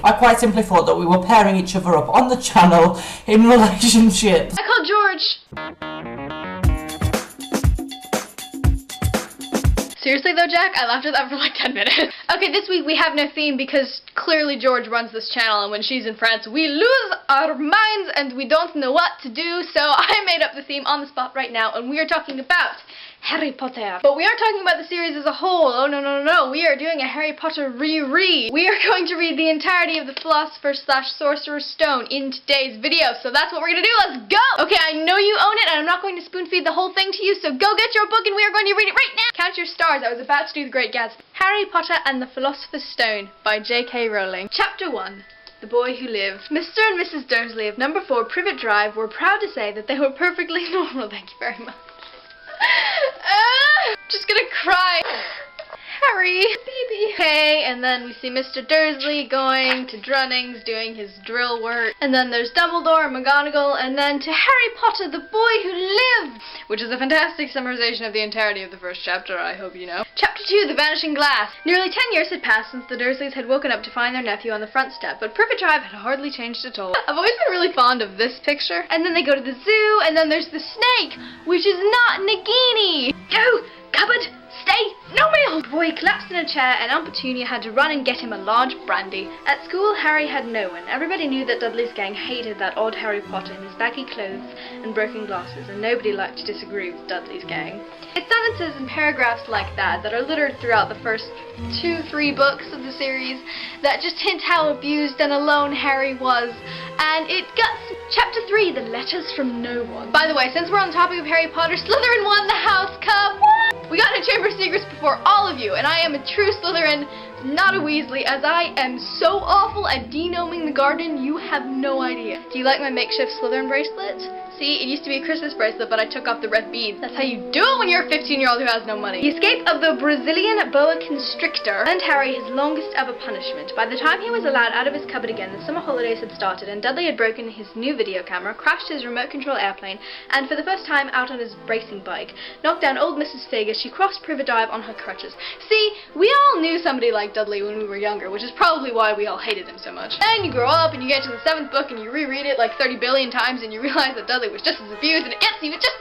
I quite simply thought that we were pairing each other up on the channel in relationships. I called George. Seriously though, Jack? I laughed at that for like 10 minutes. Okay, this week we have no theme because clearly George runs this channel, and when she's in France we lose our minds and we don't know what to do, so I made up the theme on the spot right now, and we are talking about Harry Potter. But we aren't talking about the series as a whole. Oh no, no, no, no. We are doing a Harry Potter reread. We are going to read the entirety of the Philosopher's/Sorcerer's Stone in today's video. So that's what we're going to do. Let's go! Okay, I know you own it, and I'm not going to spoon feed the whole thing to you, so go get your book and we are going to read it right now! Count your stars. I was about to do The Great Gatsby. Harry Potter and the Philosopher's Stone by J.K. Rowling. Chapter 1. The Boy Who Lived. Mr. and Mrs. Dursley of number 4 Privet Drive were proud to say that they were perfectly normal. Thank you very much. Just gonna cry. Harry, baby. Okay, and then we see Mr. Dursley going to Drunnings, doing his drill work. And then there's Dumbledore and McGonagall, and then to Harry Potter, the Boy Who Lived, which is a fantastic summarization of the entirety of the first chapter, I hope you know. Chapter 2, The Vanishing Glass. Nearly 10 years had passed since the Dursleys had woken up to find their nephew on the front step, but Privet Drive had hardly changed at all. I've always been really fond of this picture. And then they go to the zoo, and then there's the snake, which is not Nagini. Go! Cupboard! Stay! No mail! The boy collapsed in a chair, and Aunt Petunia had to run and get him a large brandy. At school, Harry had no one. Everybody knew that Dudley's gang hated that odd Harry Potter in his baggy clothes and broken glasses, and nobody liked to disagree with Dudley's gang. It's sentences and paragraphs like that that are littered throughout the first 2-3 books of the series that just hint how abused and alone Harry was. And it got Chapter 3, The Letters from No One. By the way, since we're on the topic of Harry Potter, Slytherin won the House Cup! What? We got a Chamber of Secrets before all of you, and I am a true Slytherin, not a Weasley, as I am so awful at denoming the garden, you have no idea. Do you like my makeshift Slytherin bracelet? See, it used to be a Christmas bracelet, but I took off the red bead. That's how you do it when you're a 15-year-old who has no money. The escape of the Brazilian boa constrictor earned Harry his longest ever punishment. By the time he was allowed out of his cupboard again, the summer holidays had started, and Dudley had broken his new video camera, crashed his remote control airplane, and for the first time out on his racing bike, knocked down old Mrs. Fig as she crossed Privet Drive on her crutches. See, we all knew somebody like Dudley when we were younger, which is probably why we all hated him so much. Then you grow up and you get to the 7th book and you reread it like 30 billion times and you realize that Dudley was just as abused and he was just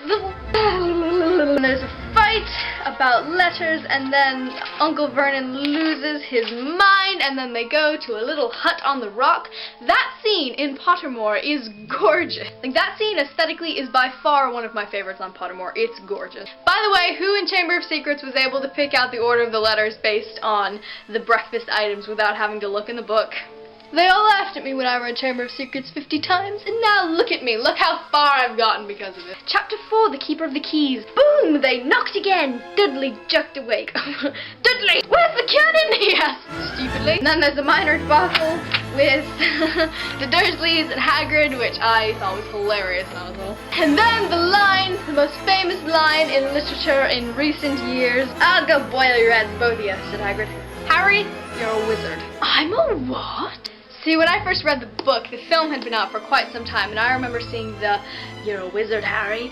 and there's a fight about letters, and then Uncle Vernon loses his mind, and then they go to a little hut on the rock. That scene in Pottermore is gorgeous. Like, that scene aesthetically is by far one of my favorites on Pottermore. It's gorgeous. By the way, who in Chamber of Secrets was able to pick out the order of the letters based on the breakfast items without having to look in the book? They all laughed at me when I read Chamber of Secrets 50 times, and now look at me. Look how far I've gotten because of it. Chapter 4, The Keeper of the Keys. Boom! They knocked again. Dudley jerked awake. Dudley, where's the cannon? He asked stupidly. And then there's a minor debacle with the Dursleys and Hagrid, which I thought was hilarious when I was little. And then the line, the most famous line in literature in recent years. I'll go boil your heads, both of you, said Hagrid. Harry, you're a wizard. I'm a what? See, when I first read the book, the film had been out for quite some time, and I remember seeing the "You're a wizard, Harry,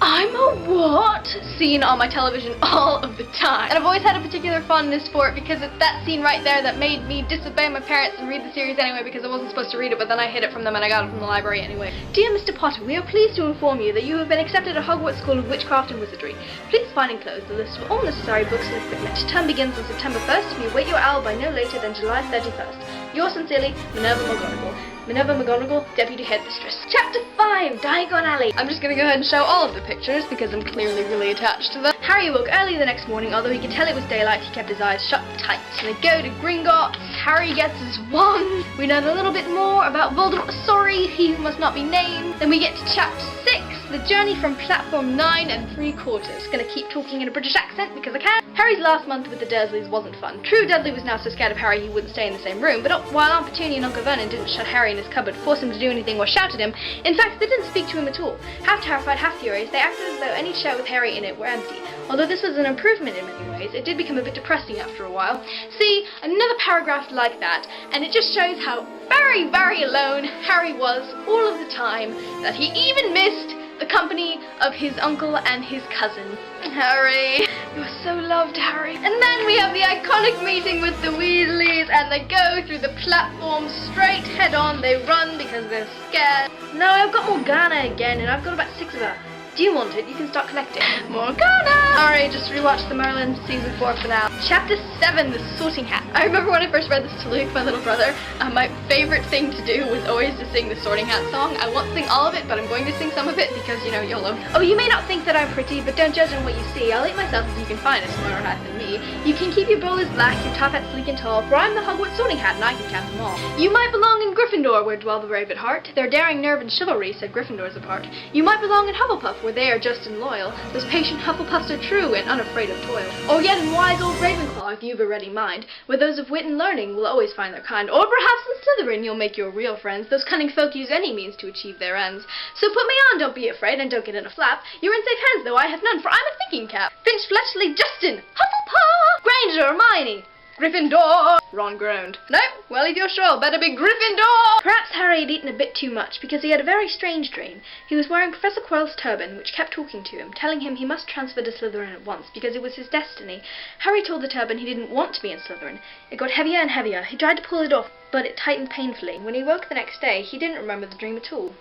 I'm a what?" scene on my television all of the time. And I've always had a particular fondness for it because it's that scene right there that made me disobey my parents and read the series anyway because I wasn't supposed to read it, but then I hid it from them and I got it from the library anyway. Dear Mr. Potter, we are pleased to inform you that you have been accepted at Hogwarts School of Witchcraft and Wizardry. Please find enclosed the list of all necessary books and equipment. Term begins on September 1st. We await your owl by no later than July 31st. Yours sincerely, Minerva McGonagall. Minerva McGonagall, Deputy Headmistress. Chapter 5, Diagon Alley. I'm just gonna go ahead and show all of the pictures because I'm clearly really attached to them. Harry woke early the next morning. Although he could tell it was daylight, he kept his eyes shut tight. They go to Gringotts. Harry gets his wand. We learn a little bit more about Voldemort. Sorry, he who must not be named. Then we get to Chapter 6, The Journey from Platform 9 3/4. Gonna keep talking in a British accent because I can. Harry's last month with the Dursleys wasn't fun. True, Dudley was now so scared of Harry he wouldn't stay in the same room, but while Aunt Petunia and Uncle Vernon didn't shut Harry in his cupboard, force him to do anything or shout at him, in fact they didn't speak to him at all. Half terrified, half furious, they acted as though any chair with Harry in it were empty. Although this was an improvement in many ways, it did become a bit depressing after a while. See, another paragraph like that, and it just shows how very, very alone Harry was all of the time, that he even missed the company of his uncle and his cousin. Harry, you are so loved, Harry. And then we have the iconic meeting with the Weasleys, and they go through the platform straight head on. They run because they're scared. No, I've got Morgana again, and I've got about 6 of her. Do you want it? You can start collecting. Morgana! Alright, just rewatched the Merlin Season 4 finale. Chapter 7, The Sorting Hat. I remember when I first read this to Luke, my little brother, my favorite thing to do was always to sing the Sorting Hat song. I won't sing all of it, but I'm going to sing some of it because, you know, YOLO. Oh, you may not think that I'm pretty, but don't judge on what you see. I'll eat myself if you can find a smarter hat than me. You can keep your bowlers black, your top hat sleek and tall, for I'm the Hogwarts Sorting Hat and I can count them all. You might belong in Gryffindor, where dwell the brave at heart. Their daring nerve and chivalry set Gryffindors apart. You might belong in Hufflepuff, where they are just and loyal. Those patient Hufflepuffs are true and unafraid of toil. Or yet in wise old Ravenclaw, if you've a ready mind, where those of wit and learning will always find their kind. Or perhaps in Slytherin you'll make your real friends. Those cunning folk use any means to achieve their ends. So put me on, don't be afraid, and don't get in a flap. You're in safe hands, though I have none, for I'm a thinking cap. Finch, Fletchley, Justin, Hufflepuff, Granger, Hermione, Gryffindor. Ron groaned. No, well, if you're sure, better be Gryffindor! Perhaps Harry had eaten a bit too much, because he had a very strange dream. He was wearing Professor Quirrell's turban, which kept talking to him, telling him he must transfer to Slytherin at once, because it was his destiny. Harry told the turban he didn't want to be in Slytherin. It got heavier and heavier. He tried to pull it off, but it tightened painfully. When he woke the next day, he didn't remember the dream at all.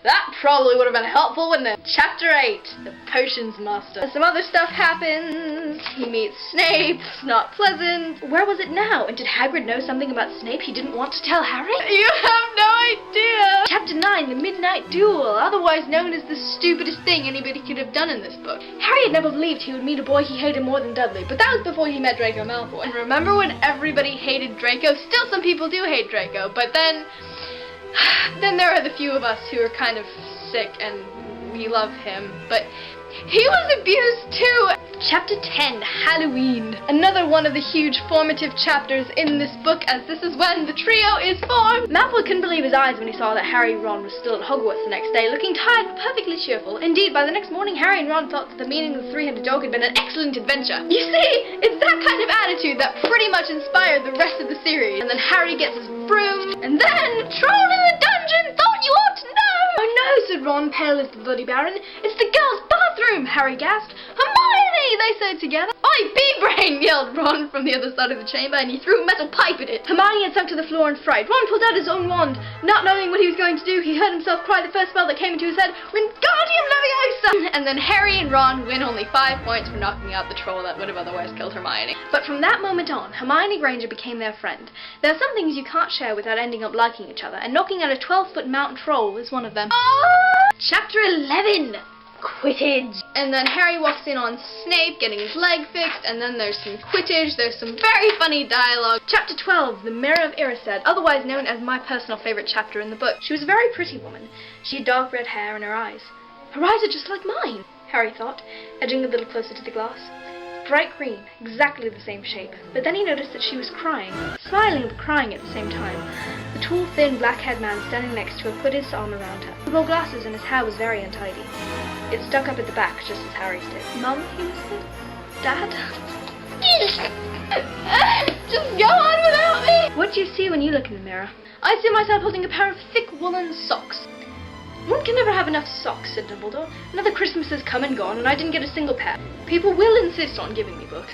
That probably would have been helpful, wouldn't it? Chapter 8, The Potions Master. Some other stuff happens. He meets Snape. It's not pleasant. Where was it now? And did Hagrid know something about Snape he didn't want to tell Harry? You have no idea. Chapter 9, The Midnight Duel, otherwise known as the stupidest thing anybody could have done in this book. Harry had never believed he would meet a boy he hated more than Dudley, but that was before he met Draco Malfoy. And remember when everybody hated Draco? Still some people do hate Draco, but then there are the few of us who are kind of sick and we love him, but he was abused too! Chapter 10, Halloween. Another one of the huge formative chapters in this book, as this is when the trio is formed. Malfoy couldn't believe his eyes when he saw that Harry and Ron were still at Hogwarts the next day, looking tired but perfectly cheerful. Indeed, by the next morning, Harry and Ron thought that the meeting of the three-headed dog had been an excellent adventure. You see, it's that kind of attitude that pretty much inspired the rest of the series. And then Harry gets his broom, and then Troll in the Dungeon thought you ought to know! Oh no, said Ron, pale as the Bloody Baron. It's the girls' bathroom, Harry gasped. Hermione, they said together. Oi, Bee-Brain, yelled Ron from the other side of the chamber, and he threw a metal pipe at it. Hermione had sunk to the floor in fright. Ron pulled out his own wand. Not knowing what he was going to do, he heard himself cry the first spell that came into his head, Wingardium Leviosa! And then Harry and Ron win only 5 points for knocking out the troll that would have otherwise killed Hermione. But from that moment on, Hermione Granger became their friend. There are some things you can't share without ending up liking each other, and knocking out a 12-foot mountain troll is one of them. Chapter 11! Quidditch. And then Harry walks in on Snape getting his leg fixed, and then there's some Quidditch, there's some very funny dialogue. Chapter 12, The Mirror of Erised, otherwise known as my personal favorite chapter in the book. She was a very pretty woman. She had dark red hair and her eyes. Her eyes are just like mine, Harry thought, edging a little closer to the glass. Bright green, exactly the same shape. But then he noticed that she was crying, smiling but crying at the same time. The tall, thin, black-haired man standing next to her put his arm around her. He wore glasses and his hair was very untidy. It stuck up at the back, just as Harry's did. Mum, he whispered. Dad? Just go on without me! What do you see when you look in the mirror? I see myself holding a pair of thick woolen socks. One can never have enough socks, said Dumbledore. Another Christmas has come and gone, and I didn't get a single pair. People will insist on giving me books.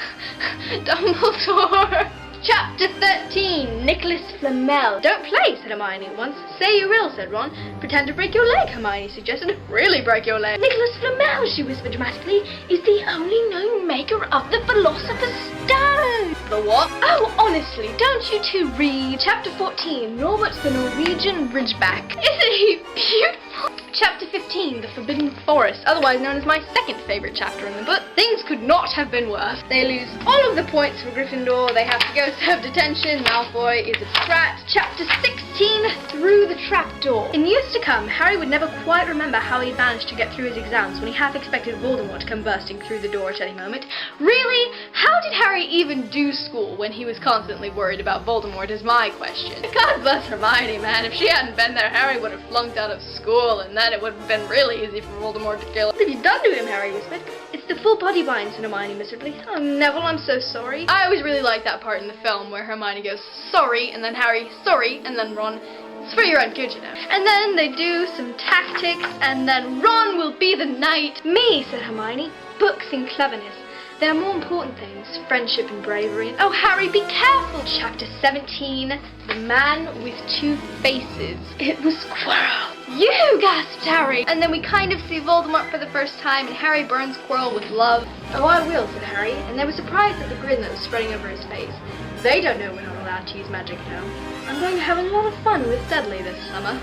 Dumbledore! Chapter 13, Nicholas Flamel. Don't play, said Hermione at once. Say you will, said Ron. Pretend to break your leg, Hermione suggested. Really break your leg. Nicholas Flamel, she whispered dramatically, is the only known maker of the Philosopher's Stone. The what? Oh, honestly, don't you two read? Chapter 14, Norbert the Norwegian Ridgeback. Isn't he beautiful? Chapter 15, The Forbidden Forest, otherwise known as my second favorite chapter in the book. Things could not have been worse. They lose all of the points for Gryffindor. They have to go serve detention. Malfoy is a brat. Chapter 16, Through the Trapdoor. In years to come, Harry would never quite remember how he managed to get through his exams when he half expected Voldemort to come bursting through the door at any moment. Really? How did Harry even do school when he was constantly worried about Voldemort is my question. God bless Hermione, man. If she hadn't been there, Harry would have flunked out of school, and then it would have been really easy for Voldemort to kill him. What have you done to him, Harry whispered. It's the full body bind, said Hermione miserably. Oh, Neville, I'm so sorry. I always really like that part in the film where Hermione goes, sorry, and then Harry, sorry, and then Ron, It's for your own good, you know. And then they do some tactics, and then Ron will be the knight. Me, said Hermione. Books and cleverness. There are more important things, friendship and bravery. Oh, Harry, be careful! Chapter 17, The Man with Two Faces. It was Quirrell. You, gasped Harry! And then we kind of see Voldemort for the first time, and Harry burns Quirrell with love. Oh, I will, said Harry, and they were surprised at the grin that was spreading over his face. They don't know we're not allowed to use magic now. I'm going to have a lot of fun with Dudley this summer.